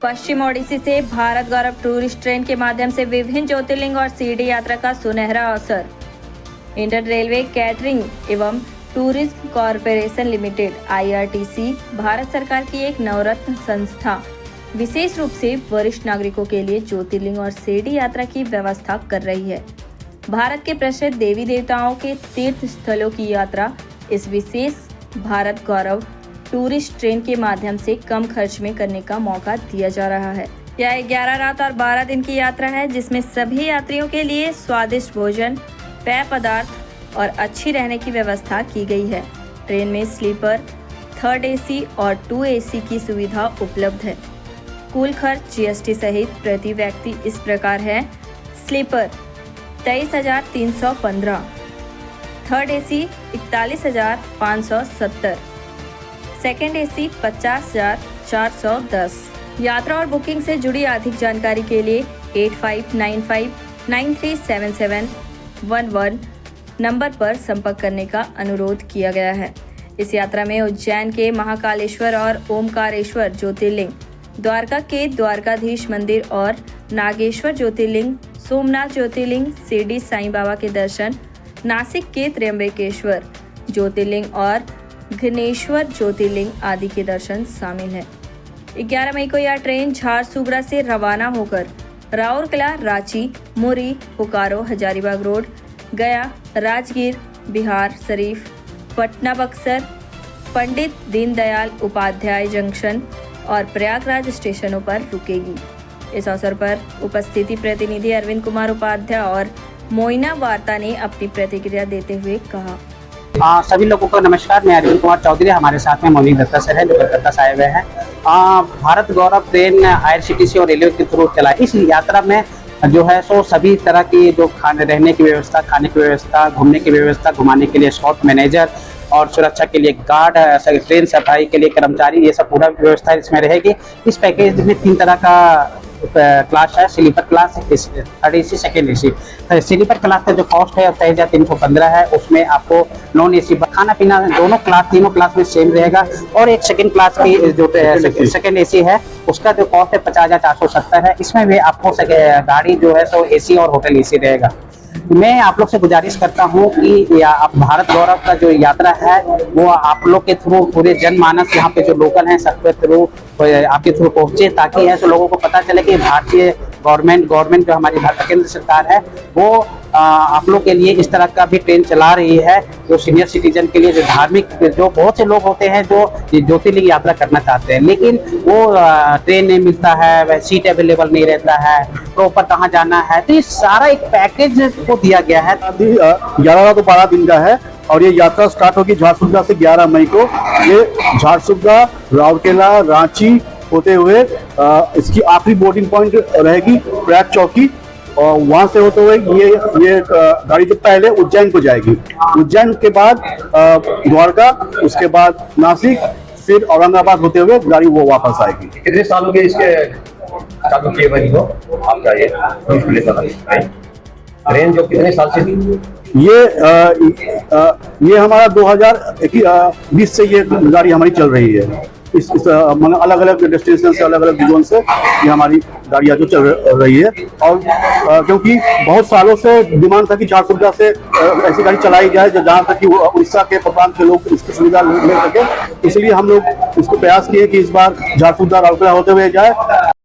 पश्चिम ओडिसी से भारत गौरव tourist train के माध्यम से विभिन्न ज्योतिर्लिंग और शिरडी यात्रा का सुनहरा अवसर। इंडियन रेलवे कैटरिंग एवं tourism corporation limited (IRTC) Bharat सरकार की एक नवरत्न संस्था विशेष रूप से वरिष्ठ नागरिकों के लिए ज्योतिर्लिंग और शिरडी यात्रा की व्यवस्था कर रही है। भारत के प्रसिद्ध देवी देवताओं के तीर्थ स्थलों की यात्रा इस विशेष भारत गौरव टूरिस्ट ट्रेन के माध्यम से कम खर्च में करने का मौका दिया जा रहा है। यह 11 रात और 12 दिन की यात्रा है, जिसमें सभी यात्रियों के लिए स्वादिष्ट भोजन, पेय पदार्थ और अच्छी रहने की व्यवस्था की गई है। ट्रेन में स्लीपर, 3rd AC और 2 AC की सुविधा उपलब्ध है। कुल खर्च GST सहित प्रति व्यक्ति इस प्रकार है। Sleeper 23,315, 3rd AC 41,570, 2nd AC 50,410। यात्रा और बुकिंग से जुड़ी अधिक जानकारी के लिए 8595937711 नंबर पर संपर्क करने का अनुरोध किया गया है। इस यात्रा में उज्जैन के महाकालेश्वर और ओमकारेश्वर ज्योतिर्लिंग, द्वारका के द्वारकाधीश मंदिर और नागेश्वर ज्योतिर्लिंग, सोमनाथ ज्योतिर्लिंग, शिरडी साईं बाबा के दर्शन, नासिक के त्र्यंबकेश्वर ज्योतिर्लिंग और घनेश्वर ज्योतिर्लिंग आदि के दर्शन शामिल हैं। 11 मई को यह ट्रेन झारसुगड़ा से रवाना होकर राउरकेला, रांची, मुरी, बोकारो, हजारीबाग रोड, गया, राजगीर, बिहार शरीफ, पटना बक्सर, पंडित दीनदयाल उपाध्याय जंक्शन और प्रयागराज स्टेशनों पर रुकेगी। इस अवसर पर उपस्थिति प्रतिनिधि अरविंद कुमार उपाध्याय और मोइना वार्ता ने अपनी प्रतिक्रिया देते हुए कहा। सभी लोगों को नमस्कार। मैं अरविंद कुमार चौधरी, हमारे साथ में मोनी दत्ता सर है जो कलकत्ता से आए हुए हैं। भारत गौरव ट्रेन IRCTC और रेलवे के थ्रू चला। इस यात्रा में जो है सो सभी तरह की जो रहने की व्यवस्था, खाने की व्यवस्था, घूमने की व्यवस्था, घुमाने के लिए स्पॉट मैनेजर और सुरक्षा के लिए गार्ड, ट्रेन सफाई के लिए कर्मचारी, ये सब पूरा व्यवस्था इसमें रहेगी। इस पैकेज में 3 तरह का क्लास है। Sleeper class, 3rd AC, 2nd AC। Sleeper class का जो कॉस्ट है 23,315 है। उसमें आपको नॉन AC खाना पीना तीनों क्लास में सेम रहेगा। और एक 2nd क्लास की जो 2nd AC है उसका जो कॉस्ट है 50,470 है। इसमें भी आपको गाड़ी जो है सो AC और होटल AC रहेगा। मैं आप लोग से गुजारिश करता हूं कि आप भारत गौरव का जो यात्रा है वो आप लोग के थ्रू पूरे जनमानस यहाँ पे जो लोकल हैं सबके थ्रू आपके थ्रू पहुंचे, ताकि ऐसे लोगों को पता चले कि भारतीय गवर्नमेंट जो हमारी भारत केंद्र सरकार है वो आप लोग के लिए इस तरह का भी ट्रेन चला रही है। जो सीनियर सिटीजन के लिए, जो धार्मिक, जो बहुत से लोग होते हैं जो ज्योतिर्लिंग यात्रा करना चाहते हैं लेकिन वो ट्रेन नहीं मिलता है, वह सीट अवेलेबल नहीं रहता है, प्रॉपर कहाँ जाना है, तो ये सारा एक पैकेज को दिया गया है। 11 तो 12 दिन का है और ये यात्रा स्टार्ट होगी झारसुगड़ा से 11 मई को। ये झारसुगड़ा, राउरकेला, रांची होते हुए इसकी आखिरी बोर्डिंग पॉइंट रहेगी प्रयाग चौकी, और वहां से होते हुए ये गाड़ी जो पहले उज्जैन को जाएगी। उज्जैन के बाद द्वारका, उसके बाद नासिक, फिर औरंगाबाद होते हुए गाड़ी वो वापस आएगी। कितने साल हो गए इसके चालू किए हुए को आपका ये ट्रेन जो कितने साल से थी? ये हमारा 2020 से ये गाड़ी हमारी चल रही है। इस अलग अलग डेस्टिनेशन से, अलग अलग जोन से ये हमारी गाड़ियाँ जो चल रही है। और क्योंकि बहुत सालों से डिमांड था कि झारसुगड़ा से ऐसी गाड़ी चलाई जाए जहाँ तक कि उड़ीसा के प्रांत के लोग इसकी सुविधा ले सके, इसलिए हम लोग इसको प्रयास किए कि इस बार झारसुगड़ा राउरकेला होते हुए जाए,